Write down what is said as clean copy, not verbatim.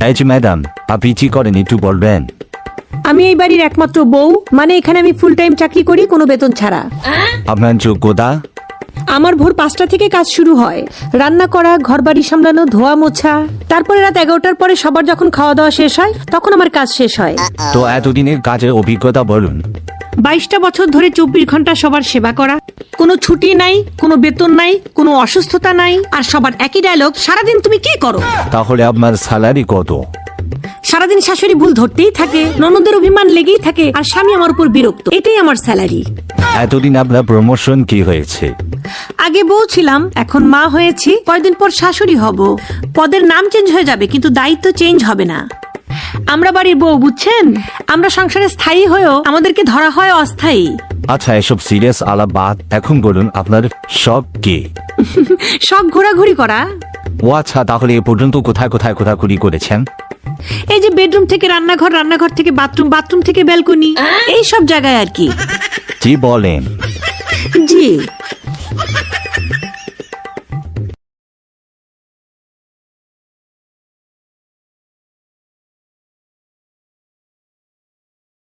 এই যে ম্যাডাম, আপনি কি করেন একটু বলবেন? আমি এই বাড়ির একমাত্র বউ, মানে এখানে আমি ফুল টাইম চাকরি করি কোনো বেতন ছাড়া। আপনার যোগ্যতা? আমার ভোর 5টা থেকে কাজ শুরু হয়, রান্না করা, ঘর বাড়ি সামলানো, ধোয়া মোছা। তারপরে রাত 11টার পরে সবার যখন খাওয়া দাওয়া শেষ হয় তখন আমার কাজ শেষ হয়। তো এতদিনের কাজের অভিজ্ঞতা বলুন। 22টা বছর ধরে 24 ঘন্টা সবার সেবা করা, কোনো ছুটি নাই, কোনো বেতন নাই, কোনো অসুস্থতা নাই, আর সবার একই ডায়লগ, সারাদিন তুমি কি করো? তাহলে আপনার স্যালারি কত? সারাদিন শাশুড়ি ভুল ধরতেই থাকে, ননদের অভিমান লেগেই থাকে, আর স্বামী আমার উপর বিরক্ত। এটাই আমার স্যালারি। এতদিন আপনার প্রমোশন কি হয়েছে? আগে বউ ছিলাম, এখন মা হয়েছি, কয়দিন পর শাশুড়ি হব। পদের নাম চেঞ্জ হয়ে যাবে কিন্তু দায়িত্ব চেঞ্জ হবে না। আমরা বাড়ির বউ, বুঝছেন? আমরা সংসারে স্থায়ী হয়েও আমাদেরকে ধরা হয় অস্থায়ী। আচ্ছা, এসব সিরিয়াস আলাপ বাদ, এখন বলুন আপনার শখ কি? শখ ঘোরাঘুরি করা। ও আচ্ছা, তাহলে এ পর্যন্ত কোথায় কোথায় ঘোরাঘুরি করেছেন? এই যে বেডরুম থেকে রান্নাঘর, রান্নাঘর থেকে বাথরুম, বাথরুম থেকে ব্যালকনি, এই সব জায়গায় আর কি। কি বলেন? জি।